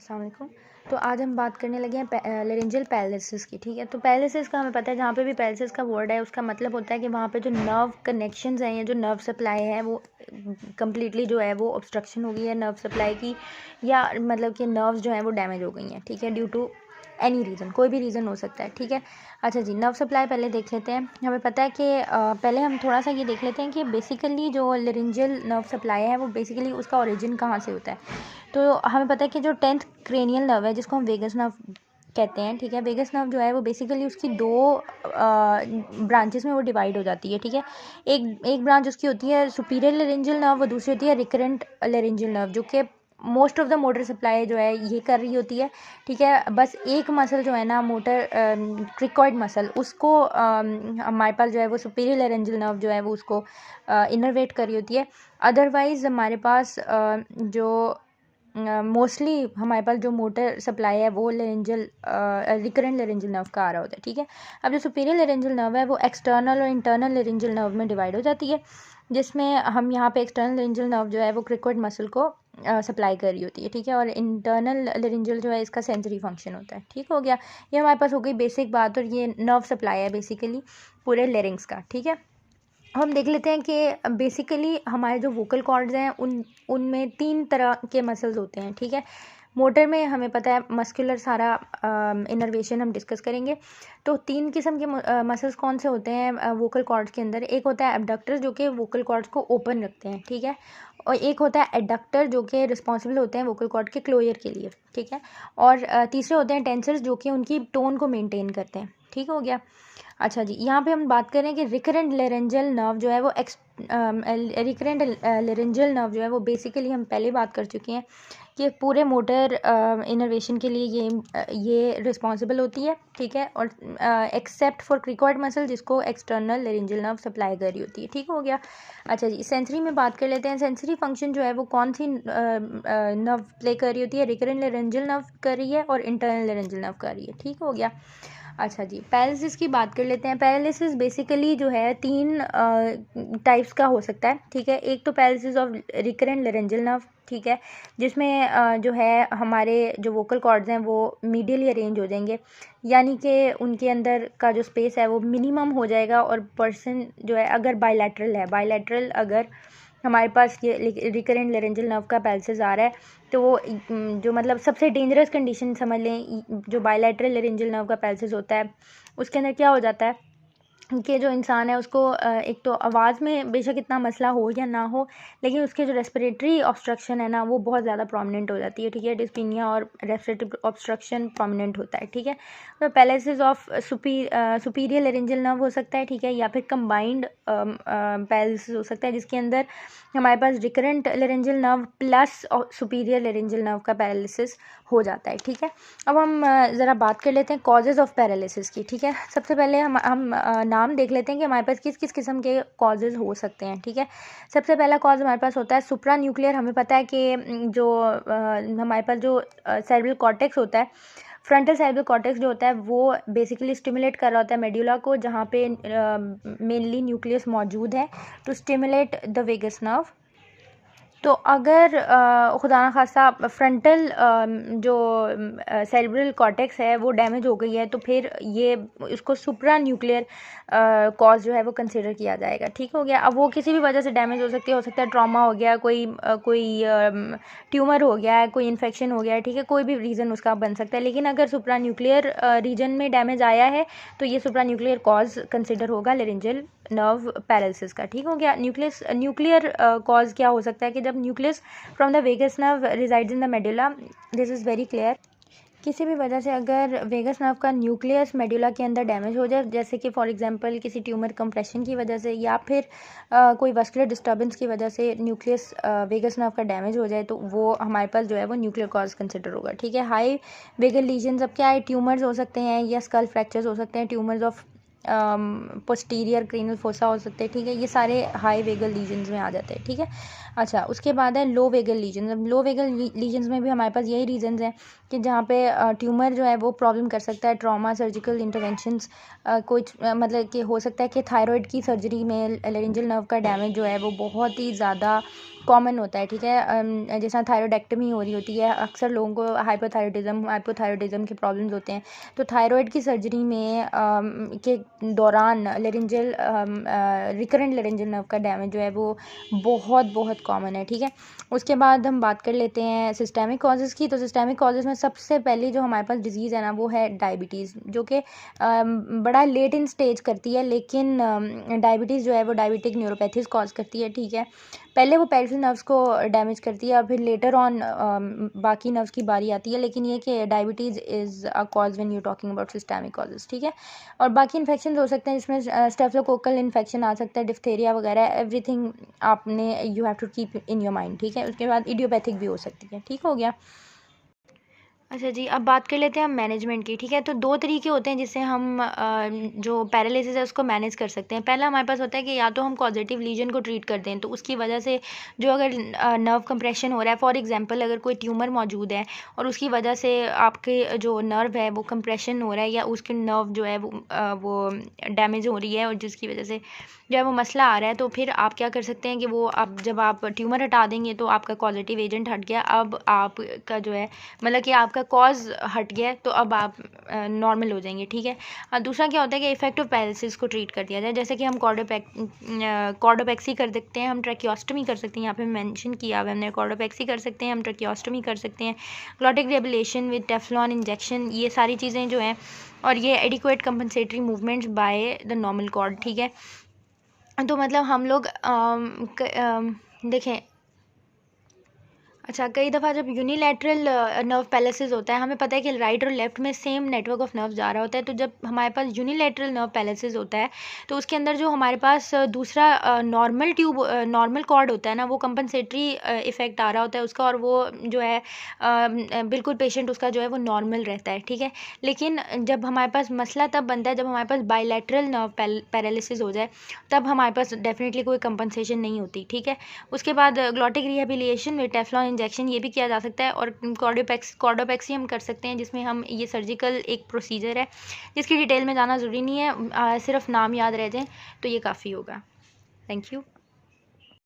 अस्सलाम वालेकुम। तो आज हम बात करने लगे हैं लेरेंजियल पैरालिसिस की। ठीक है, तो पैरालिसिस का हमें पता है, जहाँ पे भी पैरालिसिस का वर्ड है उसका मतलब होता है कि वहाँ पे जो नर्व कनेक्शंस हैं या जो नर्व सप्लाई है वो कम्प्लीटली जो है वो ऑब्स्ट्रक्शन हो गई है नर्व सप्लाई की, या मतलब कि नर्व्स जो हैं वो डैमेज हो गई हैं। ठीक है, ड्यू टू एनी रीज़न, कोई भी रीज़न हो सकता है। ठीक है, अच्छा जी, नर्व सप्लाई पहले देख लेते हैं। हमें पता है कि पहले हम थोड़ा सा ये देख लेते हैं कि बेसिकली जो लेरेंजियल नर्व सप्लाई है वो बेसिकली उसका ओरिजिन कहाँ से होता है। तो हमें पता है कि जो 10th क्रेनियल नर्व है जिसको हम वेगस नर्व कहते हैं। ठीक है, वेगस नर्व जो है वो बेसिकली उसकी दो ब्रांचेस में वो डिवाइड हो जाती है। ठीक है, एक ब्रांच उसकी होती है सुपीरियर लेरेंजियल नर्व और दूसरी होती है रिकरेंट लेरेंजियल नर्व, जो कि most of the motor supply जो है ये कर रही होती है। ठीक है, बस एक मसल जो है ना मोटर क्रिकॉइड मसल, उसको हमारे पास जो है वो सुपीरियर लेरेंजियल नर्व जो है वो उसको इनर्वेट कर रही होती है। अदरवाइज हमारे पास जो मोस्टली हमारे पास जो मोटर सप्लाई है वो लेरेंजियल रिकरेंट लेरेंजियल नर्व का आ रहा होता है। ठीक है, अब जो सुपीरियर लेरेंजियल नर्व है वो एक्सटर्नल और इंटरनल लेरेंजियल नर्व में डिवाइड हो जाती है, जिसमें हम यहाँ पे एक्सटर्नल लेरेंजियल नर्व जो है वो क्रिकॉइड मसल को सप्लाई कर रही होती है। ठीक है, और इंटरनल लेरेंजियल जो है इसका सेंसरी फंक्शन होता है। ठीक हो गया, ये हमारे पास हो गई बेसिक बात, और ये नर्व सप्लाई है बेसिकली पूरे लेरिंग्स का। ठीक है, हम देख लेते हैं कि बेसिकली हमारे जो वोकल कॉर्ड्स हैं उनमें 3 तरह के मसल्स होते हैं। ठीक है, मोटर में हमें पता है मस्कुलर सारा इनर्वेशन हम डिस्कस करेंगे। तो 3 किस्म के मसल्स कौन से होते हैं वोकल कॉर्ड्स के अंदर। एक होता है एबडक्टर जो कि वोकल कॉर्ड्स को ओपन रखते हैं। ठीक है, और एक होता है एडक्टर जो कि रिस्पॉन्सिबल होते हैं वोकल कॉर्ड के क्लोजर के लिए। ठीक है, और तीसरे होते हैं टेंसर्स जो कि उनकी टोन को मेंटेन करते हैं। ठीक हो गया, अच्छा जी, यहाँ पे हम बात करें कि रिकरेंट लेरेंजियल नर्व जो है वो रिकरेंट लेरेंजियल नर्व जो है वो बेसिकली हम पहले बात कर चुके हैं कि पूरे मोटर इनर्वेशन के लिए ये रिस्पॉन्सिबल होती है। ठीक है, और एक्सेप्ट फॉर क्रिकॉइड मसल जिसको एक्सटर्नल लेरेंजियल नर्व सप्लाई कर रही होती है। ठीक हो गया, अच्छा जी, सेंसरी में बात कर लेते हैं। सेंसरी फंक्शन जो है वो कौन सी नर्व प्ले कर रही होती है, रिकरेंट लेरेंजियल नर्व कर रही है और इंटरनल लेरेंजियल नर्व कर रही है। ठीक हो गया, अच्छा जी, पैरालिसिस की बात कर लेते हैं। पैरालिसिस बेसिकली जो है 3 टाइप्स का हो सकता है। ठीक है, एक तो paralysis of recurrent laryngeal nerve. ठीक है, जिसमें जो है हमारे जो वोकल कॉर्ड्स हैं वो मीडियली अरेंज हो जाएंगे, यानी कि उनके अंदर का जो स्पेस है वो मिनिमम हो जाएगा, और पर्सन जो है अगर बायलैटरल है, बायलैटरल अगर हमारे पास ये रिकरेंट लेरेंजियल नर्व का पैरालिसिस आ रहा है तो वो जो मतलब सबसे डेंजरस कंडीशन समझ लें, जो बायलैटरल लेरेंजियल नर्व का पैरालिसिस होता है उसके अंदर क्या हो जाता है कि जो इंसान है उसको एक तो आवाज़ में बेशक इतना मसला हो या ना हो, लेकिन उसके जो रेस्पिरेटरी ऑब्स्ट्रक्शन है ना वो बहुत ज़्यादा प्रोमिनेंट हो जाती है। ठीक है, डिस्पीनिया और रेस्पिरेटरी ऑब्स्ट्रक्शन प्रोमिनेंट होता है। ठीक है, तो paralysis of superior laryngeal nerve हो सकता है। ठीक है, या फिर कंबाइंड पैरालिसिस हो सकता है जिसके अंदर हमारे पास recurrent laryngeal nerve plus superior laryngeal nerve का पैरालिसिस हो जाता है। ठीक है, अब हम ज़रा बात कर लेते हैं कॉजेज़ ऑफ पैरालिसिस की। ठीक है, सबसे पहले हम नाम देख लेते हैं कि हमारे पास किस किस किस्म के कॉजेज़ हो सकते हैं। ठीक है, सबसे पहला कॉज हमारे पास होता है सुप्रा न्यूक्लियर। हमें पता है कि जो हमारे पास जो सेरेब्रल कॉर्टेक्स होता है, फ्रंटल सेरेब्रल कॉर्टेक्स जो होता है वो बेसिकली स्टिमुलेट कर रहा होता है मेडुला को, जहाँ पे मेनली न्यूक्लियस मौजूद है to stimulate the vagus nerve. तो अगर खुदा न खास्ता फ्रंटल जो सेरेब्रल कॉर्टेक्स है वो डैमेज हो गई है तो फिर ये उसको सुप्रा न्यूक्लियर कॉज जो है वो कंसिडर किया जाएगा। ठीक हो गया, अब वो किसी भी वजह से डैमेज हो सकता है ट्रॉमा हो गया, कोई ट्यूमर हो गया है, कोई इन्फेक्शन हो गया है। ठीक है, कोई भी रीज़न उसका बन सकता है, लेकिन अगर सुप्रा न्यूक्लियर रीजन में डैमेज आया है तो ये सुप्रा न्यूक्लियर कॉज कंसिडर होगा लेरेंजियल नर्व पैरालिसिस का। ठीक हो गया, न्यूक्लियर कॉज क्या हो सकता है कि जब nucleus from the vagus nerve resides in the medulla, this is very clear. किसी भी वजह से अगर वेगस नर्व का न्यूक्लियस मेडुला के अंदर डैमेज हो जाए, जैसे कि फॉर एग्जांपल किसी ट्यूमर कंप्रेशन की वजह से या फिर कोई वस्कुलर डिस्टर्बेंस की वजह से न्यूक्लियस वेगस नर्व का डैमेज हो जाए, तो वो हमारे पास जो है वो न्यूक्लियर कॉज कंसिडर होगा। ठीक है, हाई वेगल लीजन्स, अब क्या है, ट्यूमर्स हो सकते हैं या स्कल फ्रैक्चर्स हो सकते हैं, tumours of posterior cranial fossa हो सकते हैं। ठीक है, ये सारे हाई वेगल लीजन्स में आ जाते हैं। ठीक है, अच्छा, उसके बाद है लो वेगल लीजन्स। अब लो वेगल लीजन्स में भी हमारे पास यही रीजंस हैं कि जहाँ पे ट्यूमर जो है वो प्रॉब्लम कर सकता है, ट्रॉमा, सर्जिकल इंटरवेंशंस, कुछ मतलब कि हो सकता है कि थायराइड की सर्जरी में लेरेंजियल नर्व का डैमेज जो है वो बहुत ही ज़्यादा कॉमन होता है, ठीक है। जैसा थायरॉयडेक्टमी हो रही होती है, अक्सर लोगों को हाइपोथायरॉयडिज्म के प्रॉब्लम्स होते हैं, तो थायराइड की सर्जरी में के दौरान लेरेंजियल रिकरेंट लेरेंजियल नर्व का डैमेज जो है वो बहुत बहुत कॉमन है, ठीक है। उसके बाद हम बात कर लेते हैं सिस्टेमिक कॉजेज़ की। तो सिस्टेमिक कॉजेज़ में सबसे पहली जो हमारे पास डिजीज़ है ना वो है डायबिटीज़, जो कि बड़ा लेट इन स्टेज करती है, लेकिन डायबिटीज़ जो है वो डायबिटिक न्यूरोपैथीज कॉज करती है, ठीक है। पहले वो पेरिफेरल नर्व्स को डैमेज करती है और फिर लेटर ऑन बाकी नर्व्स की बारी आती है, लेकिन ये कि diabetes is a cause when you talking about systemic causes, ठीक है। और बाकी इन्फेक्शन हो सकते हैं जिसमें स्टेफिलोकोकल इन्फेक्शन आ सकता है, डिफ्थेरिया वगैरह, एवरीथिंग आपने you have to keep in your mind, ठीक है। उसके बाद इडियोपैथिक भी हो सकती है, ठीक हो गया। अच्छा जी, अब बात कर लेते हैं हम मैनेजमेंट की, ठीक है। तो दो तरीके होते हैं जिससे हम जो पैरालिसिस है उसको मैनेज कर सकते हैं। पहला हमारे पास होता है कि या तो हम कॉजेटिव लीजन को ट्रीट कर दें, तो उसकी वजह से जो अगर नर्व कंप्रेशन हो रहा है, फॉर एग्जांपल अगर कोई ट्यूमर मौजूद है और उसकी वजह से आपके जो नर्व है वो कंप्रेशन हो रहा है या उसकी नर्व जो है वो डैमेज हो रही है और जिसकी वजह से जो है वो मसला आ रहा है, तो फिर आप क्या कर सकते हैं कि वो आप जब आप ट्यूमर हटा देंगे तो आपका कॉजेटिव एजेंट हट गया, अब आपका जो है मतलब कि आपका कॉज हट गया, तो अब आप नॉर्मल हो जाएंगे, ठीक है। दूसरा क्या होता है कि इफेक्टिव पैरालिसिस को ट्रीट कर दिया जाए, जैसे कि हम कॉर्डोपेक्सी कर सकते हैं, हम ट्रैकियोस्टमी कर सकते हैं, यहाँ पे मेंशन किया हुआ है हमने, कॉर्डोपेक्सी कर सकते हैं, हम ट्रैकियोस्टमी कर सकते हैं, ग्लॉटिक रिहेबिलिटेशन विद टेफ्लॉन इंजेक्शन, ये सारी चीज़ें जो हैं, और ये adequate compensatory movements by the normal cord, ठीक है। तो मतलब हम लोग देखें, अच्छा, कई दफ़ा जब यूनिलैटरल नर्व पैलिसिस होता है, हमें पता है कि राइट और लेफ्ट में सेम नेटवर्क ऑफ नर्व जा रहा होता है, तो जब हमारे पास यूनिलैटरल नर्व पैलिसिस होता है तो उसके अंदर जो हमारे पास दूसरा नॉर्मल कॉर्ड होता है ना, वो कंपनसेटरी इफेक्ट आ रहा होता है उसका, और वो जो है बिल्कुल पेशेंट उसका जो है वो नॉर्मल रहता है, ठीक है। लेकिन जब हमारे पास मसला तब बनता है जब हमारे पास बायलैटरल नर्व पैरालिसिस हो जाए, तब हमारे पास डेफिनेटली कोई कंपनसेशन नहीं होती, ठीक है। उसके बाद ग्लॉटिक रिहेबिलिटेशन विद टेफ्लॉन इंजेक्शन ये भी किया जा सकता है, और कॉर्डोपेक्सी हम कर सकते हैं, जिसमें हम ये सर्जिकल एक प्रोसीजर है जिसकी डिटेल में जाना ज़रूरी नहीं है, सिर्फ नाम याद रह जाए तो ये काफ़ी होगा। Thank you.